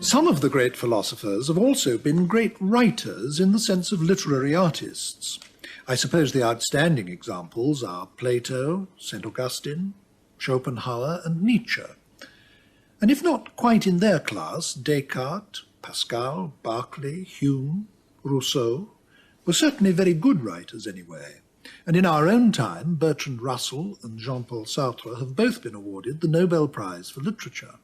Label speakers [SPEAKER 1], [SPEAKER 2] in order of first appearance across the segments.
[SPEAKER 1] some of the great philosophers have also been great writers in the sense of literary artists. I suppose the outstanding examples are Plato, St. Augustine, Schopenhauer, and Nietzsche. And if not quite in their class, Descartes, Pascal, Berkeley, Hume, Rousseau were certainly very good writers anyway. And in our own time, Bertrand Russell and Jean-Paul Sartre have both been awarded the Nobel Prize for Literature.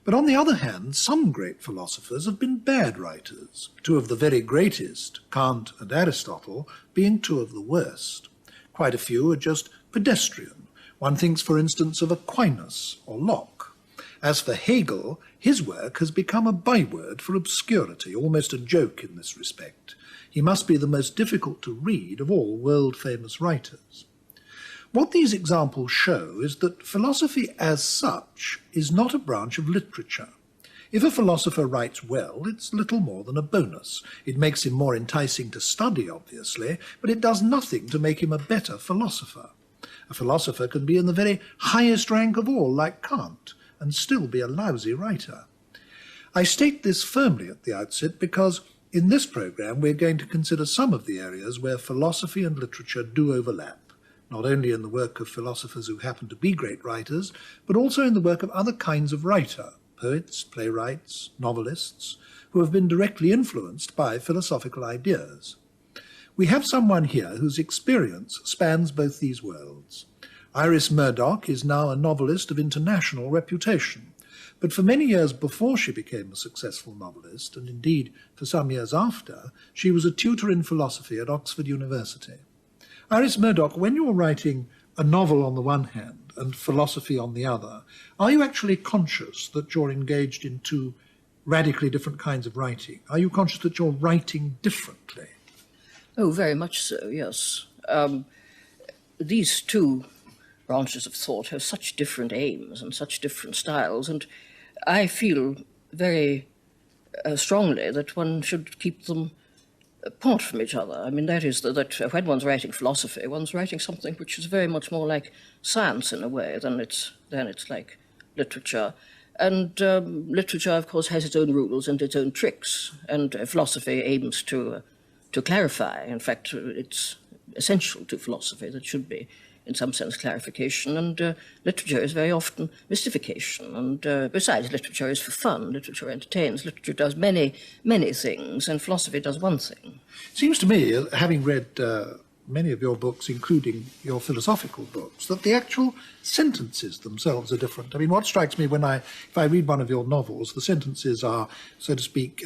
[SPEAKER 1] But on the other hand, some great philosophers have been bad writers, two of the very greatest, Kant and Aristotle, being two of the worst. Quite a few are just pedestrian. One thinks, for instance, of Aquinas or Locke. As for Hegel, his work has become a byword for obscurity, almost a joke in this respect. He must be the most difficult to read of all world-famous writers. What these examples show is that philosophy as such is not a branch of literature. If a philosopher writes well, it's little more than a bonus. It makes him more enticing to study, obviously, but it does nothing to make him a better philosopher. A philosopher can be in the very highest rank of all, like Kant, and still be a lousy writer. I state this firmly at the outset because in this programme we're going to consider some of the areas where philosophy and literature do overlap, not only in the work of philosophers who happen to be great writers, but also in the work of other kinds of writer, poets, playwrights, novelists, who have been directly influenced by philosophical ideas. We have someone here whose experience spans both these worlds. Iris Murdoch is now a novelist of international reputation, but for many years before she became a successful novelist, and indeed for some years after, she was a tutor in philosophy at Oxford University. Iris Murdoch, when you're writing a novel on the one hand and philosophy on the other, are you actually conscious that you're engaged in two radically different kinds of writing? Are you conscious that you're writing differently?
[SPEAKER 2] Oh, very much so, yes. These two branches of thought have such different aims and such different styles, and I feel very strongly that one should keep them apart from each other. I mean, that is that when one's writing philosophy, one's writing something which is very much more like science in a way than it's like literature. And literature, of course, has its own rules and its own tricks, and philosophy aims to clarify. In fact, it's essential to philosophy that should be, in some sense, clarification, and literature is very often mystification, and besides, literature is for fun, literature entertains, literature does many, many things, and philosophy does one thing.
[SPEAKER 1] Seems to me, having read many of your books, including your philosophical books, that the actual sentences themselves are different. I mean, what strikes me if I read one of your novels, the sentences are, so to speak,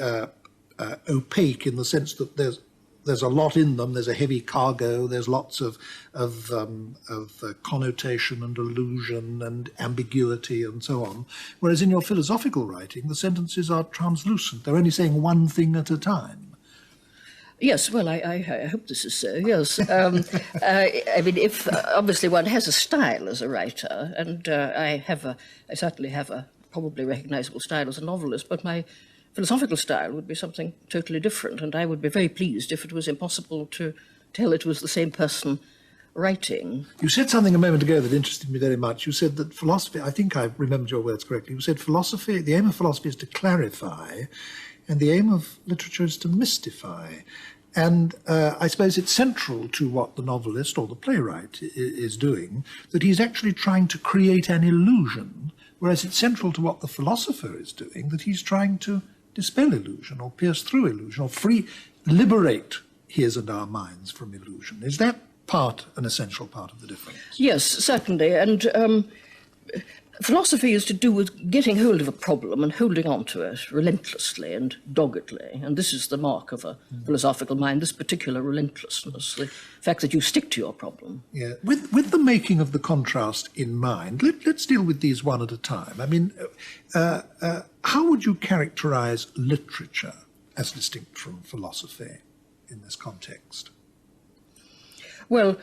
[SPEAKER 1] opaque in the sense that there's a lot in them. There's a heavy cargo. There's lots of connotation and allusion and ambiguity and so on. Whereas in your philosophical writing, the sentences are translucent. They're only saying one thing at a time.
[SPEAKER 2] Yes, well, I hope this is so, yes. I mean, if obviously one has a style as a writer, and I certainly have a probably recognizable style as a novelist, but my philosophical style would be something totally different, and I would be very pleased if it was impossible to tell it was the same person writing.
[SPEAKER 1] You said something a moment ago that interested me very much. You said that philosophy, I think I remembered your words correctly, you said philosophy, the aim of philosophy is to clarify, and the aim of literature is to mystify. And I suppose it's central to what the novelist or the playwright is doing, that he's actually trying to create an illusion, whereas it's central to what the philosopher is doing, that he's trying to dispel illusion or pierce through illusion or liberate his and our minds from illusion. Is that an essential part of the difference?
[SPEAKER 2] Yes, certainly. And philosophy is to do with getting hold of a problem and holding on to it relentlessly and doggedly. And this is the mark of a philosophical mind, this particular relentlessness, the fact that you stick to your problem.
[SPEAKER 1] Yeah. With the making of the contrast in mind, let's deal with these one at a time. I mean, how would you characterize literature as distinct from philosophy in this context?
[SPEAKER 2] Well,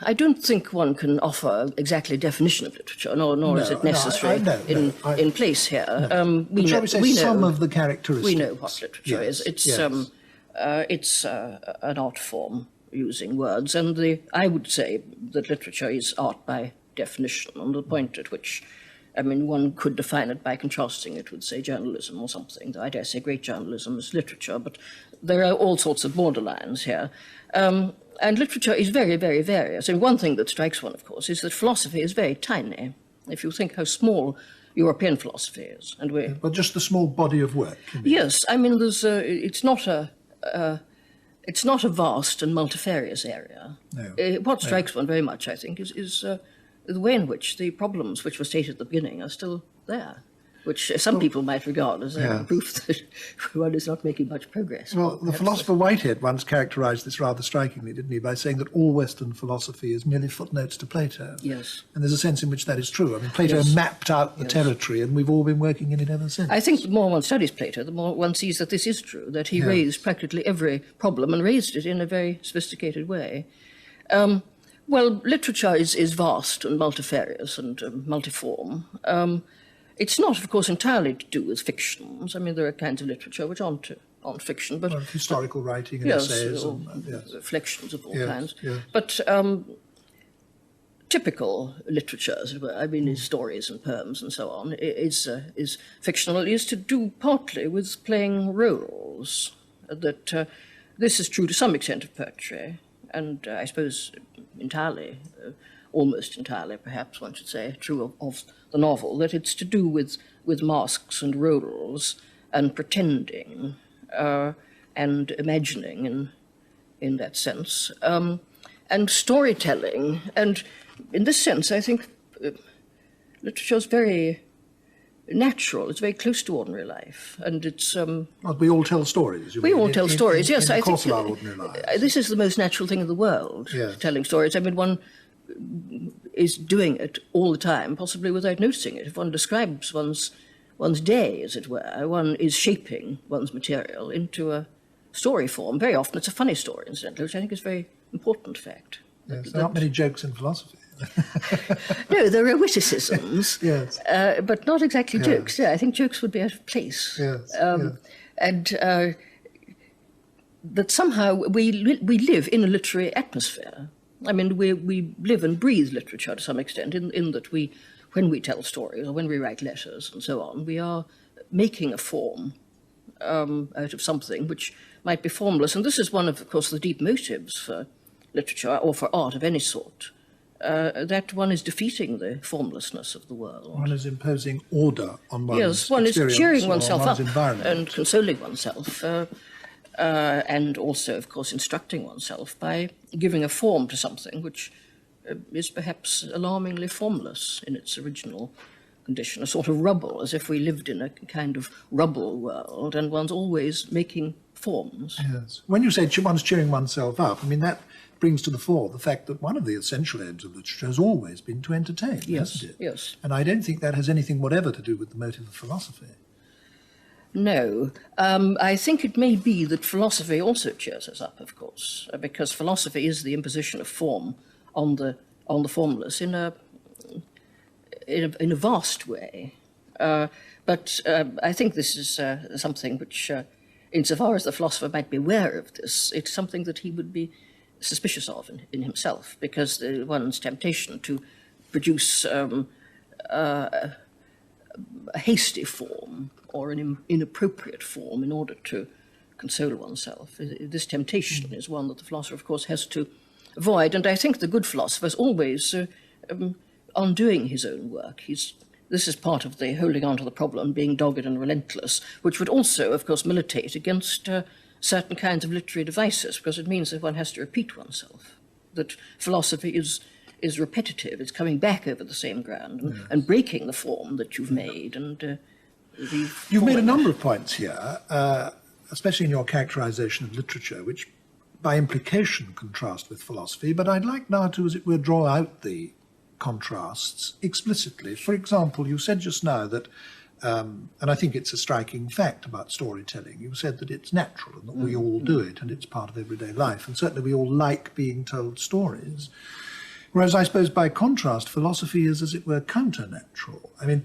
[SPEAKER 2] I don't think one can offer exactly a definition of literature, nor is it necessary in place here.
[SPEAKER 1] Shall we say some of the characteristics?
[SPEAKER 2] We know what literature is. It's an art form using words, and I would say that literature is art by definition, on the point at which I mean, one could define it by contrasting it with, say, journalism or something. Though I dare say great journalism is literature, but there are all sorts of borderlines here. And literature is very, very various. And one thing that strikes one, of course, is that philosophy is very tiny. If you think how small European philosophy is, and we
[SPEAKER 1] But just the small body of work. You mean?
[SPEAKER 2] yes, I mean, it's not a vast and multifarious area.
[SPEAKER 1] No.
[SPEAKER 2] What strikes one very much, I think, is the way in which the problems which were stated at the beginning are still there, which some people might regard as a proof that one is not making much progress.
[SPEAKER 1] Well, the philosopher Whitehead once characterized this rather strikingly, didn't he, by saying that all Western philosophy is merely footnotes to Plato.
[SPEAKER 2] Yes.
[SPEAKER 1] And there's a sense in which that is true. I mean, Plato mapped out the territory, and we've all been working in it ever since.
[SPEAKER 2] I think the more one studies Plato, the more one sees that this is true, that he raised practically every problem and raised it in a very sophisticated way. Well, literature is vast and multifarious and multiform. It's not, of course, entirely to do with fictions. I mean, there are kinds of literature which aren't fiction, but
[SPEAKER 1] historical writing and essays,
[SPEAKER 2] or
[SPEAKER 1] and,
[SPEAKER 2] reflections of all kinds.
[SPEAKER 1] Yes.
[SPEAKER 2] But typical literature, as it were, I mean, is stories and poems and so on, is fictional. It is to do partly with playing roles. That this is true to some extent of poetry, and I suppose entirely, almost entirely, perhaps one should say, true of the novel, that it's to do with masks and roles and pretending and imagining in that sense, and storytelling. And in this sense, I think literature is very natural. It's very close to ordinary life, and it's.
[SPEAKER 1] Well, we all tell stories.
[SPEAKER 2] We all tell stories. Yes,
[SPEAKER 1] in the
[SPEAKER 2] I
[SPEAKER 1] course
[SPEAKER 2] think
[SPEAKER 1] of our ordinary lives.
[SPEAKER 2] This is the most natural thing in the world.
[SPEAKER 1] Yes.
[SPEAKER 2] Telling stories. I mean, one is doing it all the time, possibly without noticing it. If one describes one's day, as it were, one is shaping one's material into a story form. Very often, it's a funny story, incidentally, which I think is a very important fact.
[SPEAKER 1] Yes, there aren't many jokes in philosophy.
[SPEAKER 2] No, there are witticisms,
[SPEAKER 1] Yes.
[SPEAKER 2] but not exactly jokes. Yeah, I think jokes would be out of place.
[SPEAKER 1] Yes,
[SPEAKER 2] And that somehow we live in a literary atmosphere. I mean, we live and breathe literature to some extent, in that when we tell stories or when we write letters and so on, we are making a form out of something which might be formless. And this is one of course, the deep motives for literature or for art of any sort, that one is defeating the formlessness of the world.
[SPEAKER 1] One is imposing order on one's
[SPEAKER 2] Yes, one is cheering
[SPEAKER 1] or
[SPEAKER 2] oneself
[SPEAKER 1] one's
[SPEAKER 2] up
[SPEAKER 1] environment.
[SPEAKER 2] and consoling oneself, and also, of course, instructing oneself by giving a form to something which is perhaps alarmingly formless in its original condition, a sort of rubble, as if we lived in a kind of rubble world, and one's always making forms.
[SPEAKER 1] Yes. When you say one's cheering oneself up, I mean, that brings to the fore the fact that one of the essential aims of literature has always been to entertain, hasn't it?
[SPEAKER 2] Yes.
[SPEAKER 1] And I don't think that has anything whatever to do with the motive of philosophy.
[SPEAKER 2] No. I think it may be that philosophy also cheers us up, of course, because philosophy is the imposition of form on the formless in a vast way. But I think this is something which, insofar as the philosopher might be aware of this, it's something that he would be suspicious of in himself, because one's temptation to produce a hasty form or an inappropriate form in order to console oneself. This temptation is one that the philosopher, of course, has to avoid. And I think the good philosopher is always undoing his own work. This is part of the holding on to the problem, being dogged and relentless, which would also, of course, militate against certain kinds of literary devices, because it means that one has to repeat oneself, that philosophy is repetitive, it's coming back over the same ground and breaking the form that you've made. And
[SPEAKER 1] you've made a number of points here, especially in your characterization of literature, which by implication contrast with philosophy, but I'd like now to, as it were, draw out the contrasts explicitly. For example, you said just now that, and I think it's a striking fact about storytelling, you said that it's natural and that we all do it and it's part of everyday life, and certainly we all like being told stories. Whereas I suppose by contrast, philosophy is, as it were, counter-natural. I mean,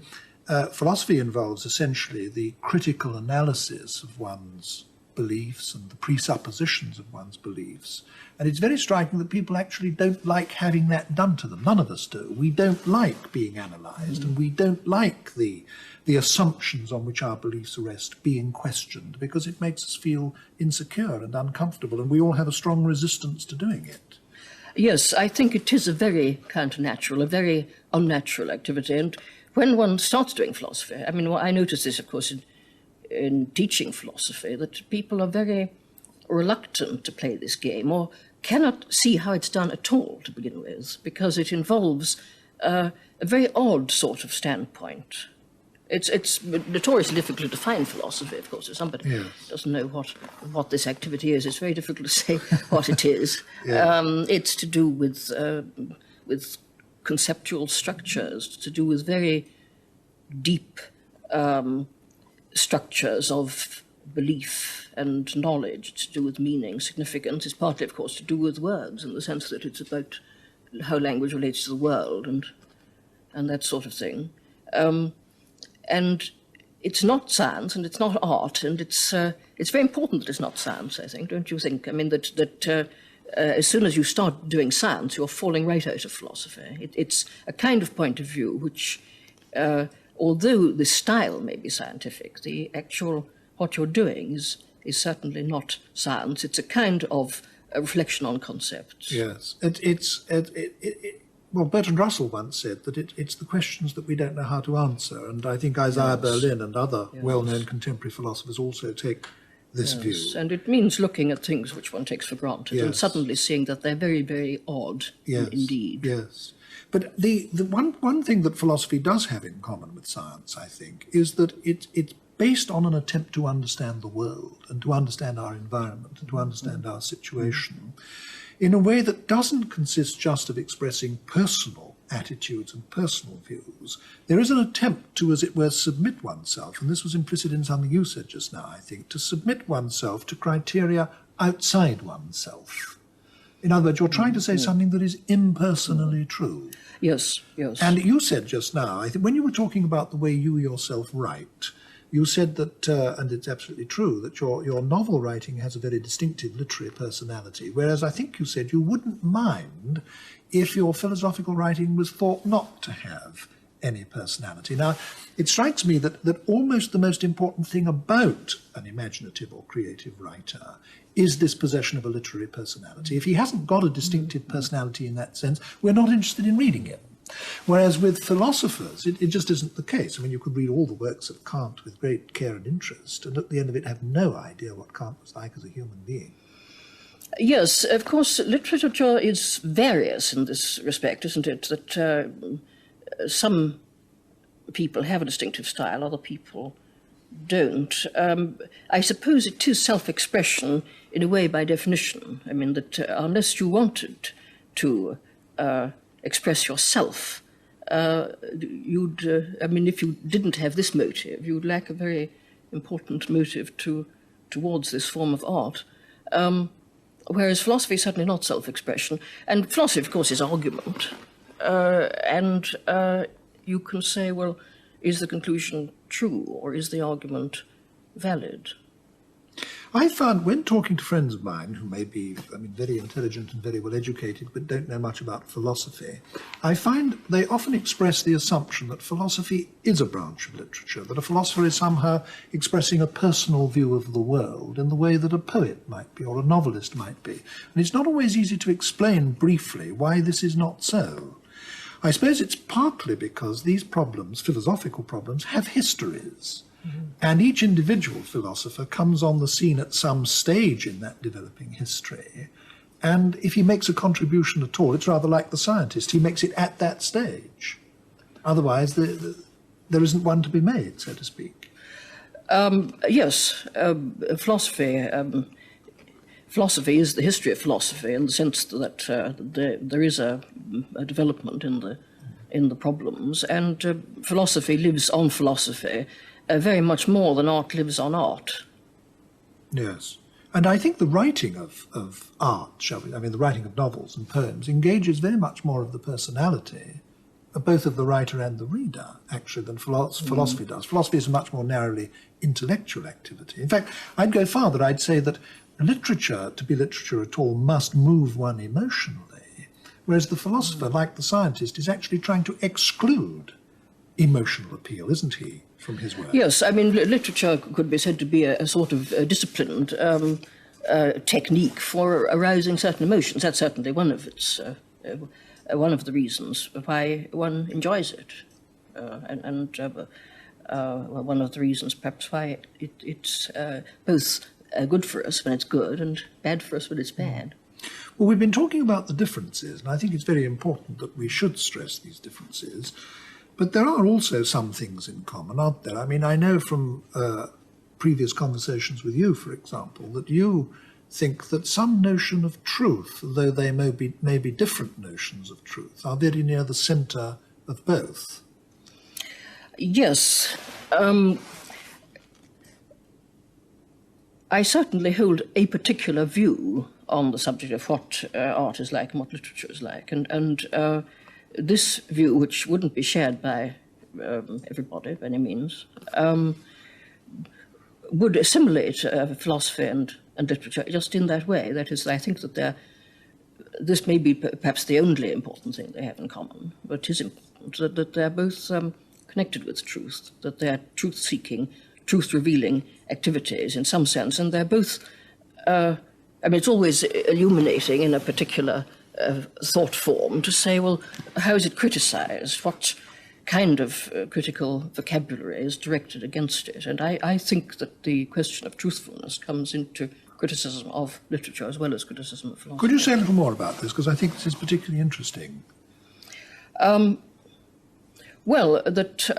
[SPEAKER 1] philosophy involves essentially the critical analysis of one's beliefs and the presuppositions of one's beliefs. And it's very striking that people actually don't like having that done to them. None of us do. We don't like being analysed, and we don't like the assumptions on which our beliefs rest being questioned, because it makes us feel insecure and uncomfortable, and we all have a strong resistance to doing it.
[SPEAKER 2] Yes, I think it is a very counter-natural, a very unnatural activity. And when one starts doing philosophy, I mean, I notice this, of course, in teaching philosophy, that people are very reluctant to play this game, or cannot see how it's done at all to begin with, because it involves a very odd sort of standpoint. It's notoriously difficult to define philosophy, of course. If somebody doesn't know what this activity is, it's very difficult to say what it is. It's to do with conceptual structures, to do with very deep structures of belief and knowledge, to do with meaning, significance. It's partly, of course, to do with words, in the sense that it's about how language relates to the world and that sort of thing. And it's not science, and it's not art, and it's very important that it's not science, I think, don't you think? I mean, that as soon as you start doing science, you're falling right out of philosophy. It's a kind of point of view which, although the style may be scientific, the actual, what you're doing is certainly not science. It's a kind of a reflection on concepts.
[SPEAKER 1] Yes, well, Bertrand Russell once said that it's the questions that we don't know how to answer, and I think Isaiah Berlin and other well-known contemporary philosophers also take this view.
[SPEAKER 2] And it means looking at things which one takes for granted and suddenly seeing that they're very, very odd indeed.
[SPEAKER 1] Yes. But the one thing that philosophy does have in common with science, I think, is that it's based on an attempt to understand the world and to understand our environment and to understand our situation in a way that doesn't consist just of expressing personal attitudes and personal views. There is an attempt to, as it were, submit oneself, and this was implicit in something you said just now, I think, to submit oneself to criteria outside oneself. In other words, you're trying to say something that is impersonally true.
[SPEAKER 2] Yes, yes.
[SPEAKER 1] And you said just now, I think when you were talking about the way you yourself write, you said that, and it's absolutely true, that your novel writing has a very distinctive literary personality, whereas I think you said you wouldn't mind if your philosophical writing was thought not to have any personality. Now, it strikes me that almost the most important thing about an imaginative or creative writer is this possession of a literary personality. If he hasn't got a distinctive personality in that sense, we're not interested in reading it. Whereas with philosophers, it just isn't the case. I mean, you could read all the works of Kant with great care and interest, and at the end of it have no idea what Kant was like as a human being.
[SPEAKER 2] Yes, of course, literature is various in this respect, isn't it? That some people have a distinctive style, other people don't. I suppose it is self-expression in a way by definition. I mean, that unless you wanted to express yourself, you'd, I mean, if you didn't have this motive, you'd lack a very important motive towards this form of art. Whereas philosophy is certainly not self-expression. And philosophy, of course, is argument. And you can say, well, is the conclusion true, or is the argument valid?
[SPEAKER 1] I found, when talking to friends of mine who may be, I mean, very intelligent and very well educated, but don't know much about philosophy, I find they often express the assumption that philosophy is a branch of literature, that a philosopher is somehow expressing a personal view of the world in the way that a poet might be or a novelist might be. And it's not always easy to explain briefly why this is not so. I suppose it's partly because these problems, philosophical problems, have histories. And each individual philosopher comes on the scene at some stage in that developing history. And if he makes a contribution at all, it's rather like the scientist. He makes it at that stage. Otherwise, there isn't one to be made, so to speak.
[SPEAKER 2] Yes, philosophy. Philosophy is the history of philosophy in the sense that there is a development in the problems, and philosophy lives on philosophy. Very much more than art lives on art.
[SPEAKER 1] Yes. And I think the writing of art, the writing of novels and poems, engages very much more of the personality both of the writer and the reader, actually, than philosophy does. Philosophy is a much more narrowly intellectual activity. In fact, I'd go farther. I'd say that literature, to be literature at all, must move one emotionally, whereas the philosopher, like the scientist, is actually trying to exclude emotional appeal, isn't he, from his work?
[SPEAKER 2] Yes, I mean, literature could be said to be a sort of disciplined technique for arousing certain emotions. That's certainly one of its one of the reasons why one enjoys it, and one of the reasons perhaps why it's both good for us when it's good and bad for us when it's bad.
[SPEAKER 1] Well, we've been talking about the differences, and I think it's very important that we should stress these differences. But there are also some things in common, aren't there? I mean, I know from previous conversations with you, for example, that you think that some notion of truth, though they may be different notions of truth, are very near the centre of both.
[SPEAKER 2] Yes. I certainly hold a particular view on the subject of what art is like and what literature is like. And this view, which wouldn't be shared by everybody by any means, would assimilate philosophy and literature just in that way. That is, I think that this may be perhaps the only important thing they have in common, but it is important that they're both connected with truth, that they're truth-seeking, truth-revealing activities in some sense, and they're both, I mean, it's always illuminating in a particular thought form to say, well, how is it criticized? What kind of critical vocabulary is directed against it? And I think that the question of truthfulness comes into criticism of literature as well as criticism of philosophy.
[SPEAKER 1] Could you say a little more about this? Because I think this is particularly interesting.
[SPEAKER 2] Well, that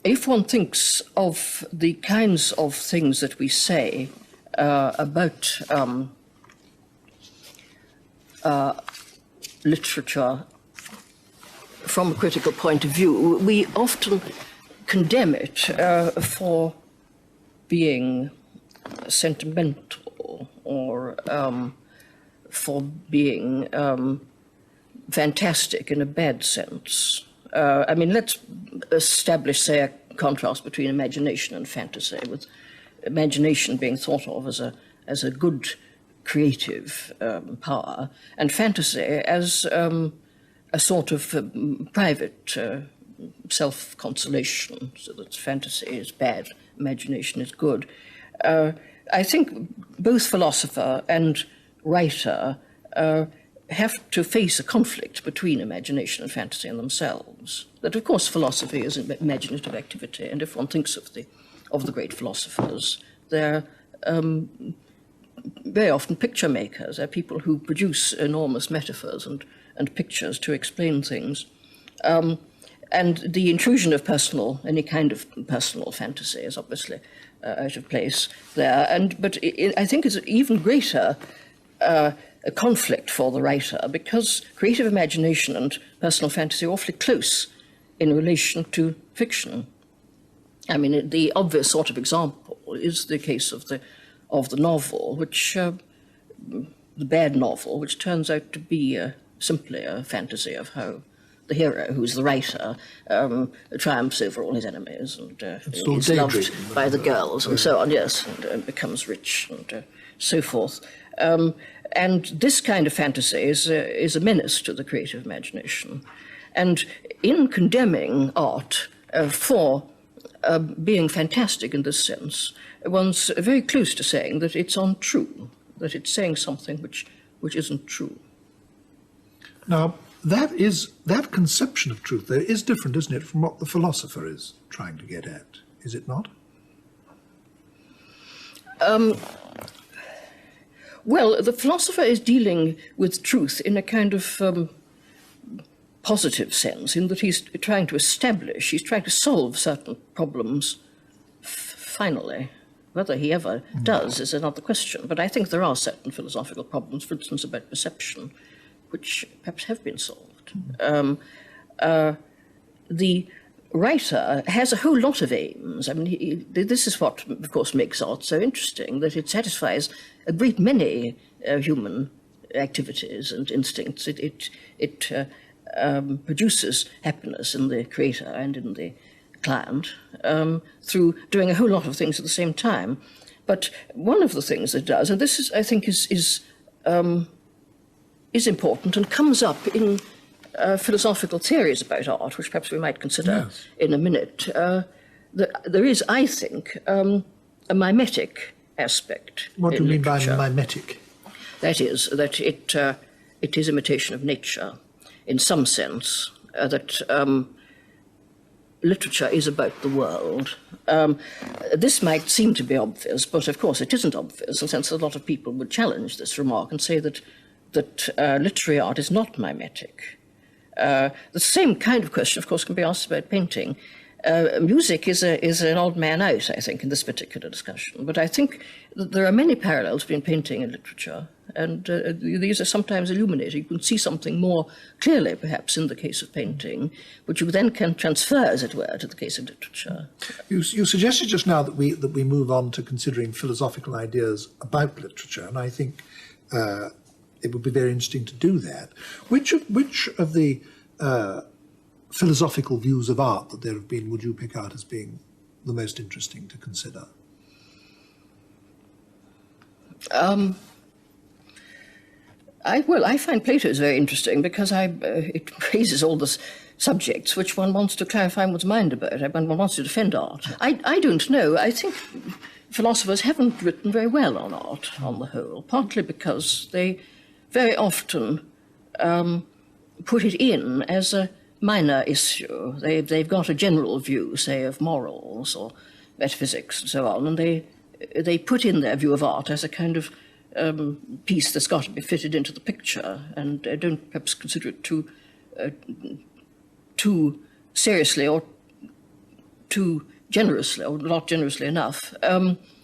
[SPEAKER 2] if one thinks of the kinds of things that we say about literature from a critical point of view, we often condemn it for being sentimental or for being fantastic in a bad sense. I mean, let's establish, say, a contrast between imagination and fantasy, with imagination being thought of as a good creative power, and fantasy as a sort of private self-consolation, so that fantasy is bad, imagination is good. I think both philosopher and writer have to face a conflict between imagination and fantasy in themselves. That, of course, philosophy is an imaginative activity, and if one thinks of the great philosophers, they're very often picture makers. They're people who produce enormous metaphors and pictures to explain things. And the intrusion of any kind of personal fantasy is obviously out of place there. But I think it's even greater a conflict for the writer, because creative imagination and personal fantasy are awfully close in relation to fiction. I mean, the obvious sort of example is the case of the novel, the bad novel, which turns out to be simply a fantasy of how the hero, who's the writer, triumphs over all his enemies and is loved by the girls and so on, yes, and becomes rich and so forth. And this kind of fantasy is a menace to the creative imagination. And in condemning art for being fantastic in this sense, one's very close to saying that it's untrue, that it's saying something which isn't true.
[SPEAKER 1] Now, that conception of truth, though, is different, isn't it, from what the philosopher is trying to get at, is it not?
[SPEAKER 2] Well, the philosopher is dealing with truth in a kind of positive sense, in that he's trying to solve certain problems finally. Whether he ever does is another question, but I think there are certain philosophical problems, for instance, about perception, which perhaps have been solved. The writer has a whole lot of aims. I mean, this is what, of course, makes art so interesting, that it satisfies a great many human activities and instincts. It produces happiness in the creator and in the client through doing a whole lot of things at the same time. But one of the things it does, and this is, I think, is important and comes up in philosophical theories about art, which perhaps we might consider in a minute. There is, I think, a mimetic aspect.
[SPEAKER 1] What do you mean by
[SPEAKER 2] literature.
[SPEAKER 1] mimetic?
[SPEAKER 2] That is, that it is imitation of nature, in some sense, that literature is about the world. This might seem to be obvious, but of course it isn't obvious, in the sense that a lot of people would challenge this remark and say that literary art is not mimetic. The same kind of question, of course, can be asked about painting. Music is an odd man out, I think, in this particular discussion. But I think that there are many parallels between painting and literature, and these are sometimes illuminating. You can see something more clearly, perhaps, in the case of painting, which you then can transfer, as it were, to the case of literature.
[SPEAKER 1] You suggested just now that we move on to considering philosophical ideas about literature, and I think it would be very interesting to do that. Which of the philosophical views of art that there have been would you pick out as being the most interesting to consider?
[SPEAKER 2] I find Plato's very interesting because it raises all the subjects which one wants to clarify one's mind about. One wants to defend art. I don't know. I think philosophers haven't written very well on art on the whole, partly because they very often put it in as a minor issue. They've got a general view, say, of morals or metaphysics and so on, and they put in their view of art as a kind of piece that's got to be fitted into the picture, and don't perhaps consider it too seriously or too generously, or not generously enough.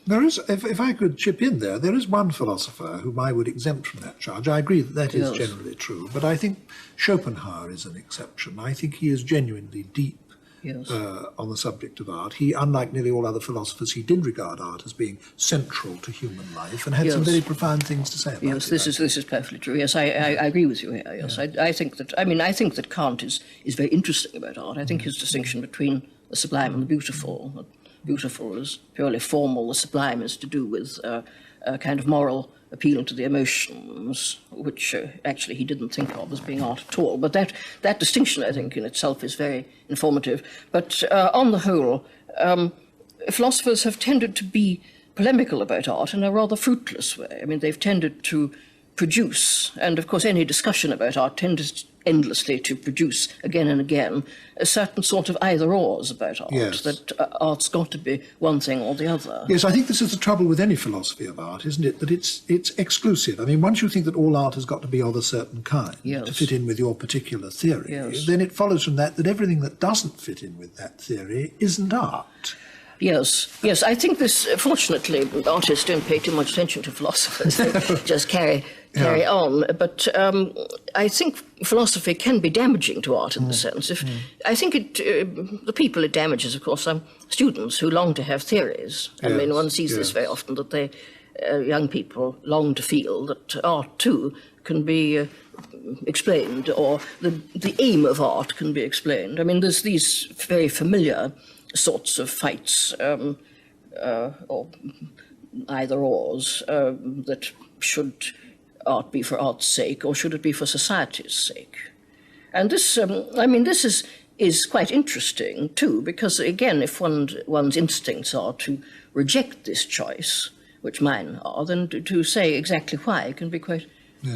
[SPEAKER 1] There is, if I could chip in there is one philosopher whom I would exempt from that charge. I agree that is generally true, but I think Schopenhauer is an exception. I think he is genuinely deep on the subject of art. He, unlike nearly all other philosophers, he did regard art as being central to human life and had some very profound things to say about it.
[SPEAKER 2] Yes, this is perfectly true. Yes, I agree with you here. Yes, I think that Kant is very interesting about art. I think his distinction between the sublime and the beautiful. The beautiful is purely formal. The sublime is to do with a kind of moral appeal to the emotions, which actually he didn't think of as being art at all. But that distinction, I think, in itself is very informative. But on the whole, philosophers have tended to be polemical about art in a rather fruitless way. I mean, they've tended to produce, and of course any discussion about art tends endlessly to produce again and again a certain sort of either-ors about art, that art's got to be one thing or the other.
[SPEAKER 1] Yes, I think this is the trouble with any philosophy of art, isn't it? That it's exclusive. I mean, once you think that all art has got to be of a certain kind to fit in with your particular theory, then it follows from that everything that doesn't fit in with that theory isn't art.
[SPEAKER 2] Yes, I think this, fortunately, artists don't pay too much attention to philosophers. They just carry on. But I think philosophy can be damaging to art in the sense. I think the people it damages, of course, are students who long to have theories. I mean, one sees this very often, that young people long to feel that art, too, can be explained, or the aim of art can be explained. I mean, there's these very familiar sorts of fights, or either-ors, that should art be for art's sake, or should it be for society's sake? And this, this is quite interesting too, because again, if one's instincts are to reject this choice, which mine are, then to say exactly why can be quite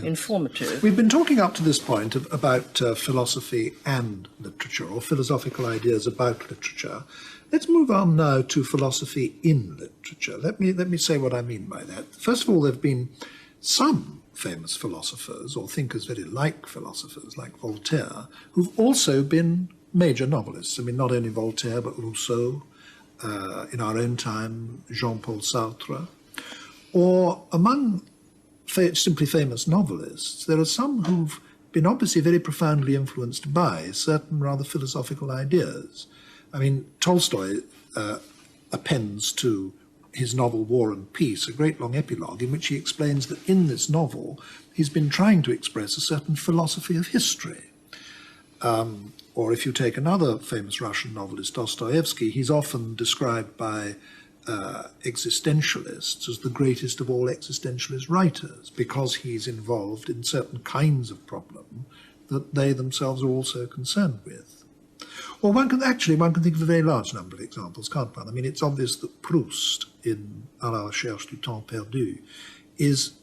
[SPEAKER 2] informative.
[SPEAKER 1] We've been talking up to this point about philosophy and literature, or philosophical ideas about literature. Let's move on now to philosophy in literature. Let me say what I mean by that. First of all, there have been some famous philosophers, or thinkers very like philosophers, like Voltaire, who've also been major novelists. I mean, not only Voltaire, but Rousseau, in our own time, Jean-Paul Sartre. Or among simply famous novelists, there are some who've been obviously very profoundly influenced by certain rather philosophical ideas. I mean, Tolstoy appends to his novel War and Peace, a great long epilogue in which he explains that in this novel he's been trying to express a certain philosophy of history. Or if you take another famous Russian novelist, Dostoevsky, he's often described by existentialists as the greatest of all existentialist writers because he's involved in certain kinds of problem that they themselves are also concerned with. Well, one can think of a very large number of examples, can't one? I mean, it's obvious that Proust in À la recherche du temps perdu is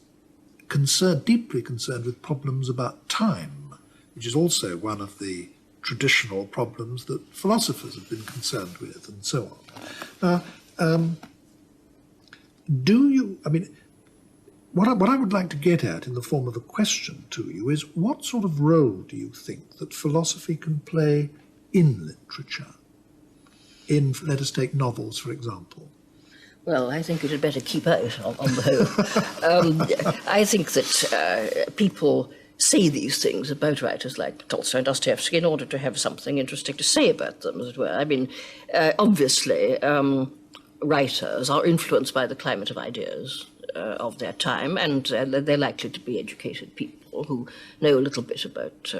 [SPEAKER 1] deeply concerned with problems about time, which is also one of the traditional problems that philosophers have been concerned with, and so on. What I would like to get at in the form of a question to you is, what sort of role do you think that philosophy can play in literature? In, let us take novels, for example.
[SPEAKER 2] Well, I think it had better keep out on the whole. I think that people say these things about writers like Tolstoy and Dostoevsky in order to have something interesting to say about them, as it were. I mean, obviously, writers are influenced by the climate of ideas of their time, and they're likely to be educated people who know a little bit about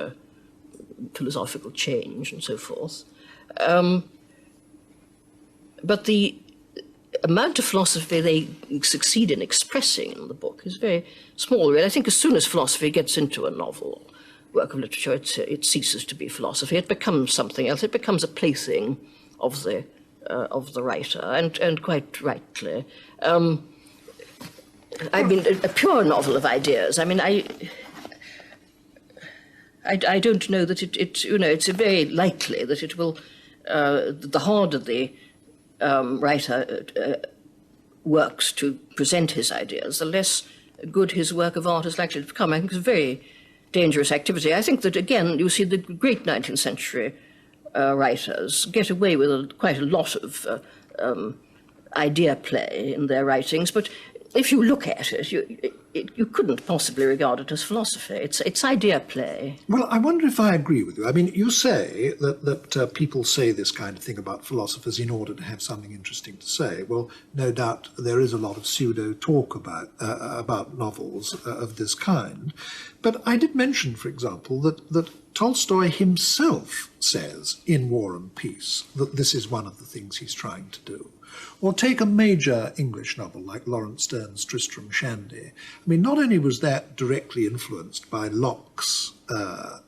[SPEAKER 2] philosophical change and so forth. But the amount of philosophy they succeed in expressing in the book is very small, really. I think as soon as philosophy gets into a novel, work of literature, it ceases to be philosophy. It becomes something else. It becomes a plaything of the writer, and quite rightly. I mean, a pure novel of ideas. I mean, I don't know that it's very likely that it will. The harder the writer works to present his ideas, the less good his work of art is likely to become. I think it's a very dangerous activity. I think that, again, you see the great 19th century writers get away with quite a lot of idea play in their writings, but if you look at it, you couldn't possibly regard it as philosophy. It's idea play.
[SPEAKER 1] Well, I wonder if I agree with you. I mean, you say that people say this kind of thing about philosophers in order to have something interesting to say. Well, no doubt there is a lot of pseudo-talk about novels of this kind. But I did mention, for example, that Tolstoy himself says in War and Peace that this is one of the things he's trying to do. Or take a major English novel like Lawrence Sterne's Tristram Shandy. I mean, not only was that directly influenced by Locke's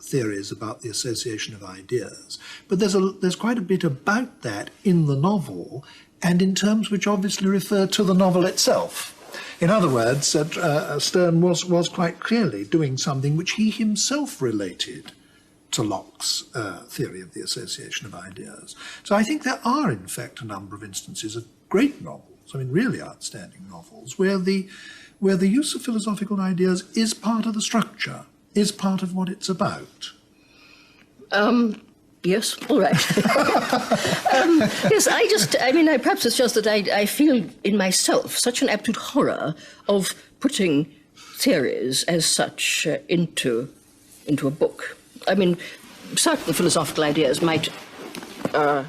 [SPEAKER 1] theories about the association of ideas, but there's quite a bit about that in the novel, and in terms which obviously refer to the novel itself. In other words, Sterne was quite clearly doing something which he himself related to Locke's theory of the association of ideas. So I think there are, in fact, a number of instances of great novels, I mean, really outstanding novels, where the use of philosophical ideas is part of the structure, is part of what it's about.
[SPEAKER 2] Yes, all right. Yes, perhaps it's just that I feel in myself such an absolute horror of putting theories as such into a book. I mean, certain philosophical ideas might... I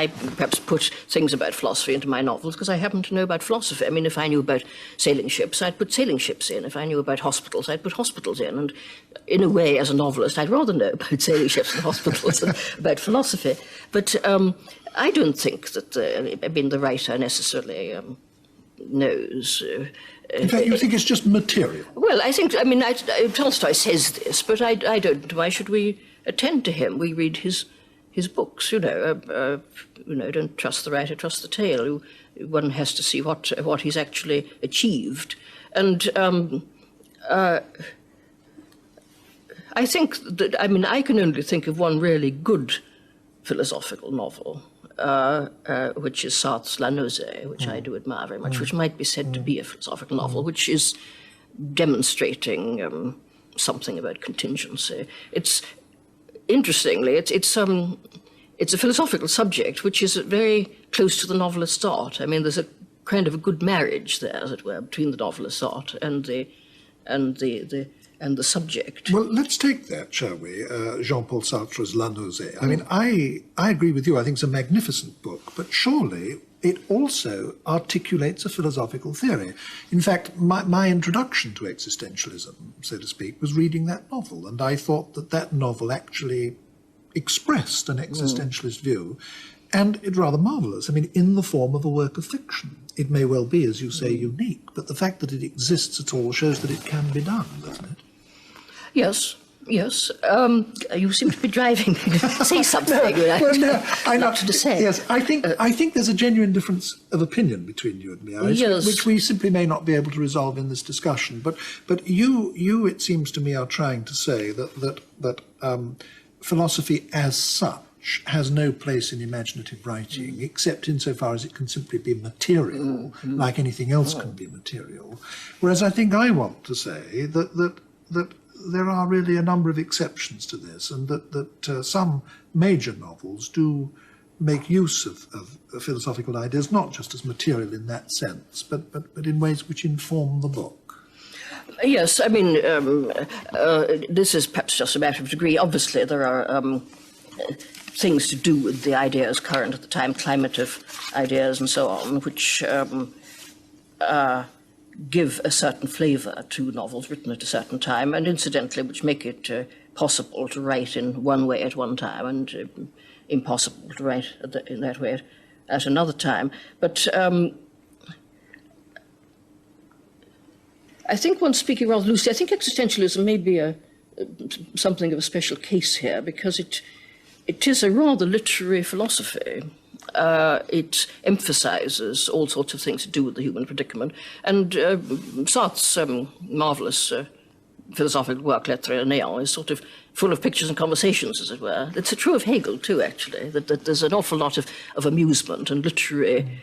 [SPEAKER 2] perhaps put things about philosophy into my novels because I happen to know about philosophy. I mean, if I knew about sailing ships, I'd put sailing ships in. If I knew about hospitals, I'd put hospitals in. And in a way, as a novelist, I'd rather know about sailing ships and hospitals than about philosophy. But I don't think that the writer necessarily knows...
[SPEAKER 1] In fact, you think it's just material?
[SPEAKER 2] Well, I think, Tolstoy says this, but I don't. Why should we attend to him? We read his books, don't trust the writer, trust the tale. One has to see what he's actually achieved. And I think that, I can only think of one really good philosophical novel, which is Sartre's La Nausée, which I do admire very much, which might be said to be a philosophical novel, which is demonstrating something about contingency. Interestingly, it's a philosophical subject which is very close to the novelist's art. I mean, there's a kind of a good marriage there, as it were, between the novelist's art and the subject.
[SPEAKER 1] Well, let's take that, shall we? Jean-Paul Sartre's La Nausée. I mean, I agree with you. I think it's a magnificent book, but surely it also articulates a philosophical theory. In fact, my introduction to existentialism, so to speak, was reading that novel, and I thought that that novel actually expressed an existentialist view, and it's rather marvellous. I mean, in the form of a work of fiction. It may well be, as you say, unique, but the fact that it exists at all shows that it can be done, doesn't it?
[SPEAKER 2] Yes. Yes, you seem to be driving me to say something.
[SPEAKER 1] I
[SPEAKER 2] not to say.
[SPEAKER 1] Yes, I think there's a genuine difference of opinion between you and me,
[SPEAKER 2] yes.
[SPEAKER 1] which we simply may not be able to resolve in this discussion. But you, it seems to me, are trying to say that philosophy as such has no place in imaginative writing, except insofar as it can simply be material, like anything else can be material. Whereas I think I want to say that there are really a number of exceptions to this, and that some major novels do make use of philosophical ideas, not just as material in that sense, but in ways which inform the book.
[SPEAKER 2] Yes, I mean, this is perhaps just a matter of degree. Obviously, there are things to do with the ideas current at the time, climate of ideas and so on, which give a certain flavour to novels written at a certain time, and incidentally which make it possible to write in one way at one time and impossible to write in that way at another time. But I think one speaking rather loosely, I think existentialism may be something of a special case here, because it is a rather literary philosophy. It emphasizes all sorts of things to do with the human predicament. And Sartre's marvelous philosophical work, L'Être et le Néant, is sort of full of pictures and conversations, as it were. It's true of Hegel, too, actually, that there's an awful lot of amusement and literary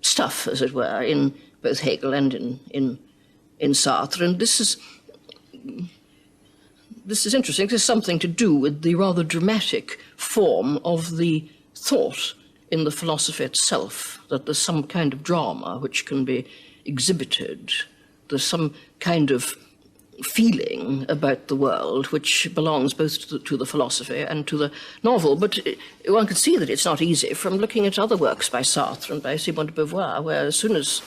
[SPEAKER 2] stuff, as it were, in both Hegel and in Sartre. And this is interesting. This has something to do with the rather dramatic form of the thought in the philosophy itself, that there's some kind of drama which can be exhibited. There's some kind of feeling about the world which belongs both to the philosophy and to the novel. But one can see that it's not easy from looking at other works by Sartre and by Simone de Beauvoir, where as soon as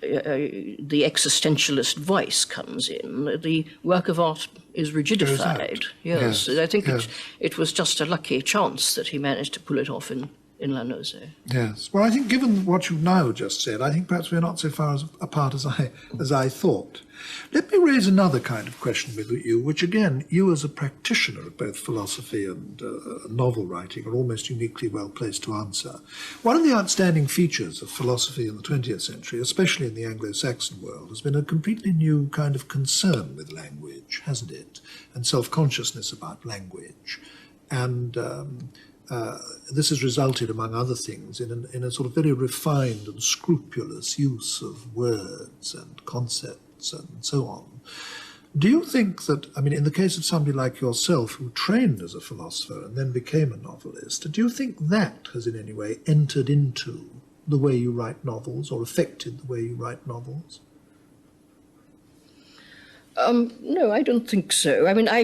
[SPEAKER 2] the existentialist voice comes in, the work of art is rigidified. Yes, I think it was just a lucky chance that he managed to pull it off in La Nausée.
[SPEAKER 1] Yes. Well, I think given what you've now just said, I think perhaps we're not so far apart as I thought. Let me raise another kind of question with you, which again, you as a practitioner of both philosophy and novel writing are almost uniquely well placed to answer. One of the outstanding features of philosophy in the 20th century, especially in the Anglo-Saxon world, has been a completely new kind of concern with language, hasn't it? And self-consciousness about language. And this has resulted, among other things, in a sort of very refined and scrupulous use of words and concepts and so on. Do you think that, I mean, in the case of somebody like yourself who trained as a philosopher and then became a novelist, do you think that has in any way entered into the way you write novels or affected the way you write novels?
[SPEAKER 2] No, I don't think so. I mean, I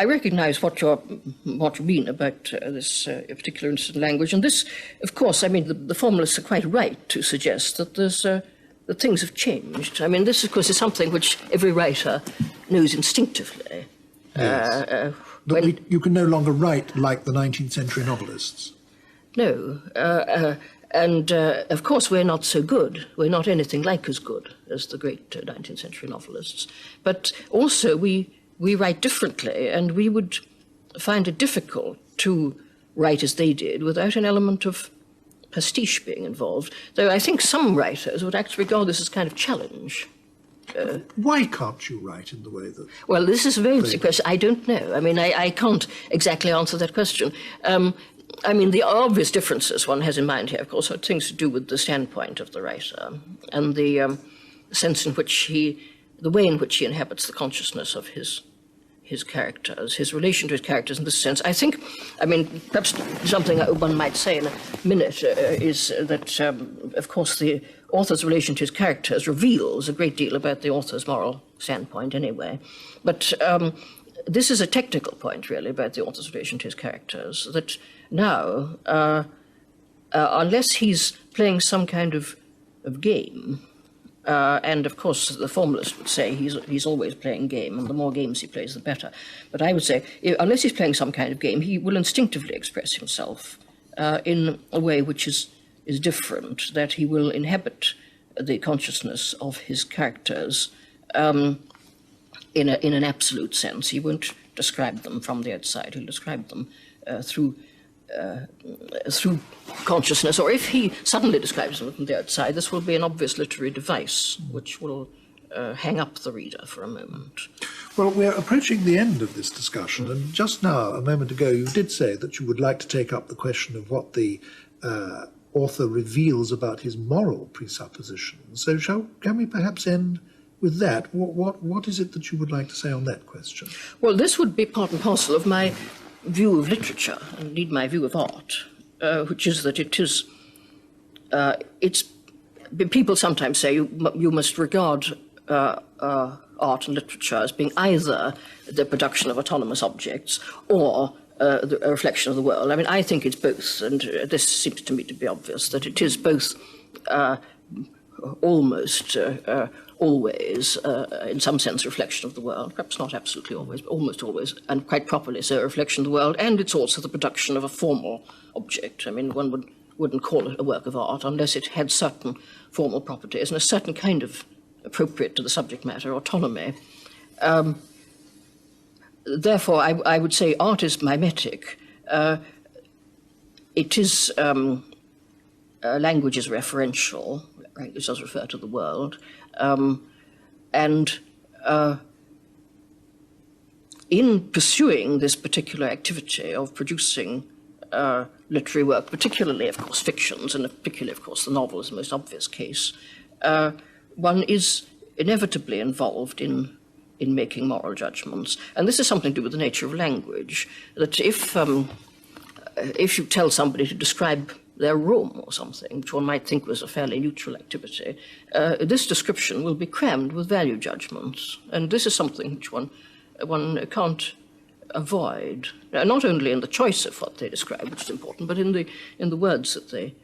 [SPEAKER 2] recognise what you mean about this particular interest in language, and this, of course, I mean, the formalists are quite right to suggest that that things have changed. I mean, this, of course, is something which every writer knows instinctively.
[SPEAKER 1] Yes. You can no longer write like the 19th century novelists.
[SPEAKER 2] No, and of course we're not so good. We're not anything like as good as the great 19th century novelists. But also we write differently, and we would find it difficult to write as they did without an element of pastiche being involved, though I think some writers would actually regard this as kind of challenge.
[SPEAKER 1] Why can't you write in the way that...
[SPEAKER 2] Well, this is a very interesting question. I don't know. I mean, I can't exactly answer that question. I mean, the obvious differences one has in mind here, of course, are things to do with the standpoint of the writer and the sense in which the way in which he inhabits the consciousness of his characters, his relation to his characters in this sense. I think, I mean, perhaps something one might say in a minute is that, of course, the author's relation to his characters reveals a great deal about the author's moral standpoint anyway. But this is a technical point, really, about the author's relation to his characters, that now unless he's playing some kind of game, and of course the formalist would say he's always playing game, and the more games he plays, the better. But I would say, unless he's playing some kind of game, he will instinctively express himself in a way which is different, that he will inhabit the consciousness of his characters in an absolute sense. He won't describe them from the outside. He'll describe them through consciousness, or if he suddenly describes them from the outside, this will be an obvious literary device which will hang up the reader for a moment.
[SPEAKER 1] Well, we're approaching the end of this discussion, and just now, a moment ago, you did say that you would like to take up the question of what the author reveals about his moral presuppositions. So can we perhaps end with that? What is it that you would like to say on that question?
[SPEAKER 2] Well, this would be part and parcel of my view of literature, and indeed my view of art, which is that people sometimes say you must regard art and literature as being either the production of autonomous objects or a reflection of the world. I mean, I think it's both, and this seems to me to be obvious, that it is both almost always, in some sense, a reflection of the world, perhaps not absolutely always, but almost always, and quite properly so, a reflection of the world, and it's also the production of a formal object. I mean, one wouldn't call it a work of art unless it had certain formal properties and a certain kind of appropriate to the subject matter autonomy. Therefore, I would say art is mimetic. It is, language is referential. Language does refer to the world. And in pursuing this particular activity of producing literary work, particularly, of course, fictions, and particularly, of course, the novel is the most obvious case, one is inevitably involved in making moral judgments. And this is something to do with the nature of language, that if you tell somebody to describe their room or something, which one might think was a fairly neutral activity, this description will be crammed with value judgments. And this is something which one can't avoid, not only in the choice of what they describe, which is important, but in the words that they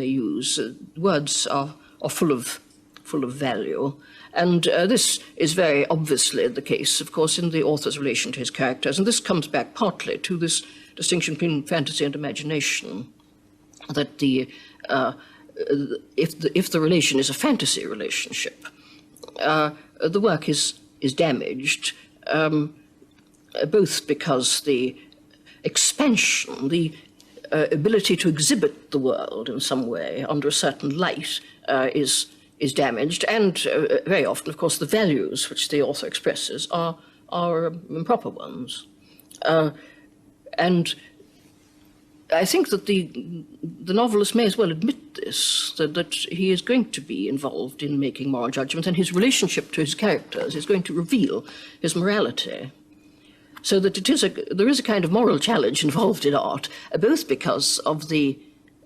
[SPEAKER 2] use. Words are full of value. And this is very obviously the case, of course, in the author's relation to his characters. And this comes back partly to this distinction between fantasy and imagination, that if the relation is a fantasy relationship, the work is damaged, both because the expansion, the ability to exhibit the world in some way under a certain light is damaged, and very often, of course, the values which the author expresses are improper ones. And I think that the novelist may as well admit this, that he is going to be involved in making moral judgments, and his relationship to his characters is going to reveal his morality. So that there is a kind of moral challenge involved in art, both because of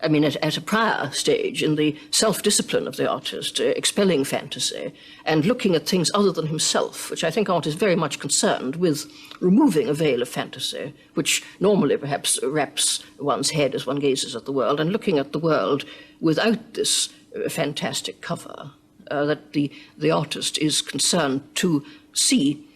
[SPEAKER 2] at a prior stage, in the self-discipline of the artist, expelling fantasy and looking at things other than himself, which I think art is very much concerned with, removing a veil of fantasy, which normally perhaps wraps one's head as one gazes at the world, and looking at the world without this fantastic cover, that the artist is concerned to see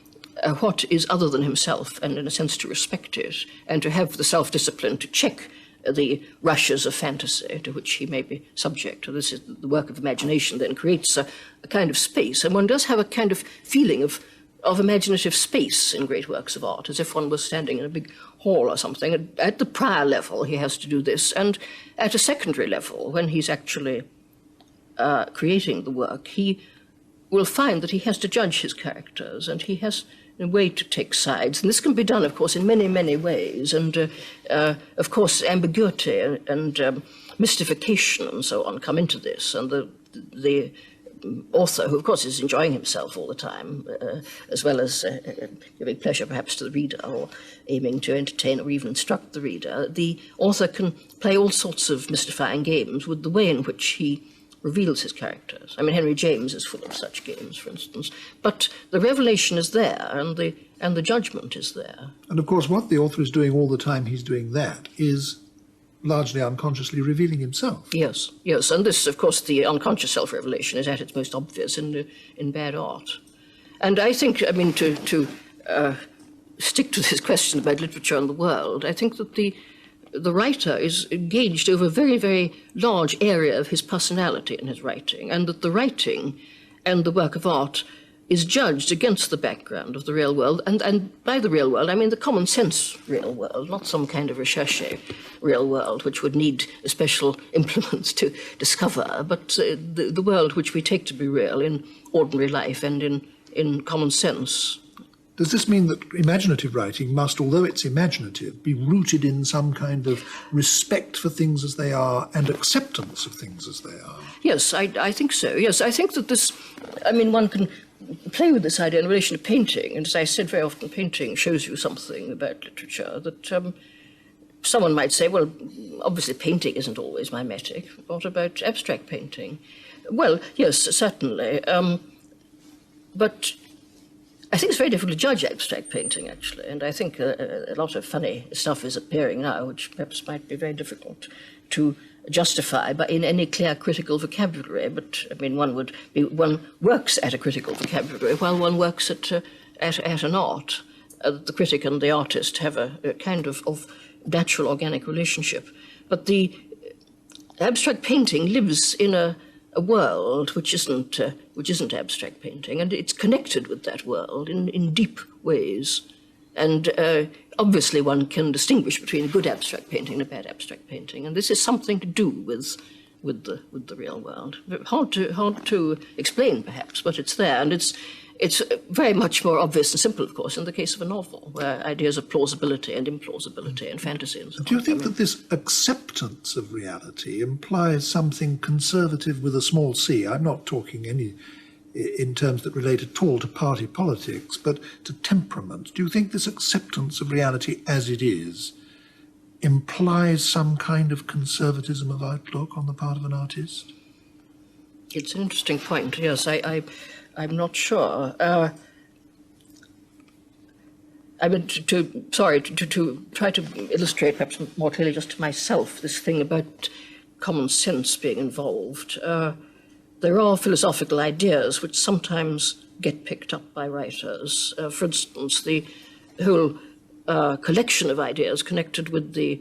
[SPEAKER 2] what is other than himself, and in a sense to respect it, and to have the self-discipline to check the rushes of fantasy to which he may be subject. This is the work of imagination then creates a kind of space, and one does have a kind of feeling of imaginative space in great works of art, as if one was standing in a big hall or something. And at the prior level, he has to do this, and at a secondary level, when he's actually creating the work, he will find that he has to judge his characters, and he has a way to take sides. And this can be done, of course, in many, many ways. And, of course, ambiguity and mystification and so on come into this. And the author, who, of course, is enjoying himself all the time, as well as giving pleasure, perhaps, to the reader, or aiming to entertain or even instruct the reader, the author can play all sorts of mystifying games with the way in which he reveals his characters. I mean, Henry James is full of such games, for instance. But the revelation is there, and the judgment is there.
[SPEAKER 1] And of course, what the author is doing all the time he's doing that is largely unconsciously revealing himself.
[SPEAKER 2] Yes, yes, and this, of course, the unconscious self-revelation is at its most obvious in bad art. And I think, I mean, to stick to this question about literature and the world, I think that the writer is engaged over a very, very large area of his personality in his writing, and that the writing and the work of art is judged against the background of the real world, and by the real world, I mean the common sense real world, not some kind of recherche real world, which would need special implements to discover, but the world which we take to be real in ordinary life and in common sense.
[SPEAKER 1] Does this mean that imaginative writing must, although it's imaginative, be rooted in some kind of respect for things as they are and acceptance of things as they are?
[SPEAKER 2] Yes, I think so. Yes, I think that this, I mean, one can play with this idea in relation to painting, and as I said very often, painting shows you something about literature that someone might say, well, obviously painting isn't always mimetic. What about abstract painting? Well, yes, certainly. But I think it's very difficult to judge abstract painting, actually, and I think a lot of funny stuff is appearing now, which perhaps might be very difficult to justify but in any clear critical vocabulary. But I mean, one works at a critical vocabulary while one works at an art. The critic and the artist have a kind of natural organic relationship. But the abstract painting lives in a world which isn't abstract painting, and it's connected with that world in deep ways. And obviously one can distinguish between good abstract painting and a bad abstract painting, and this is something to do with the real world. Hard to explain, perhaps, but it's there, and it's very much more obvious and simple, of course, in the case of a novel, where ideas of plausibility and implausibility and fantasy and so on.
[SPEAKER 1] Do you think that this acceptance of reality implies something conservative with a small c? I'm not talking in terms that relate at all to party politics, but to temperament. Do you think this acceptance of reality as it is implies some kind of conservatism of outlook on the part of an artist?
[SPEAKER 2] It's an interesting point, yes. I'm not sure. I mean, to try to illustrate perhaps more clearly just to myself this thing about common sense being involved. There are philosophical ideas which sometimes get picked up by writers. For instance, the whole collection of ideas connected with the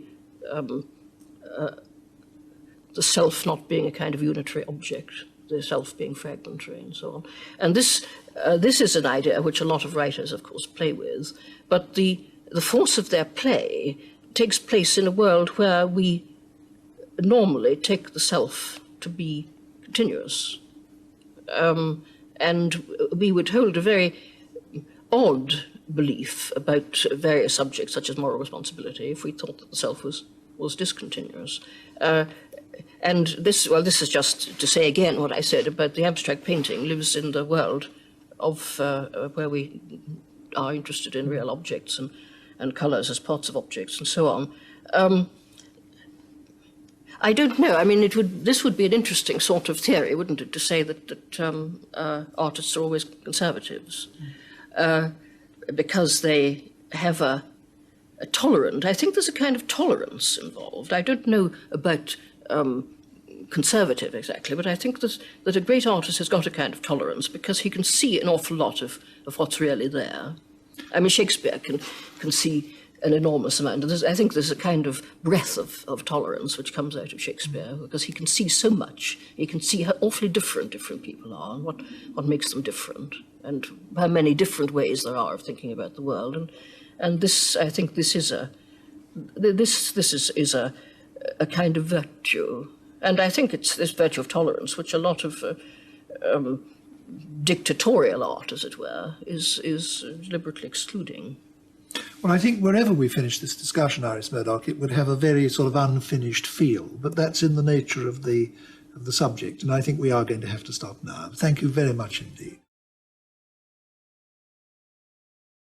[SPEAKER 2] self not being a kind of unitary object, the self being fragmentary and so on. And this is an idea which a lot of writers, of course, play with, but the force of their play takes place in a world where we normally take the self to be continuous. And we would hold a very odd belief about various subjects, such as moral responsibility, if we thought that the self was discontinuous. And this is just to say again what I said about the abstract painting lives in the world of where we are interested in real objects and colours as parts of objects and so on. I don't know. I mean, this would be an interesting sort of theory, wouldn't it, to say that artists are always conservatives because they have a tolerant. I think there's a kind of tolerance involved. I don't know about conservative exactly, but I think that a great artist has got a kind of tolerance because he can see an awful lot of what's really there. I mean, Shakespeare can see an enormous amount. I think there's a kind of breadth of tolerance which comes out of Shakespeare because he can see so much. He can see how awfully different people are and what makes them different and how many different ways there are of thinking about the world. And this, I think, this is a kind of virtue. And I think it's this virtue of tolerance which a lot of dictatorial art, as it were, is deliberately excluding.
[SPEAKER 1] Well, I think wherever we finish this discussion, Iris Murdoch, it would have a very sort of unfinished feel, but that's in the nature of the subject, and I think we are going to have to stop now. Thank you very much indeed.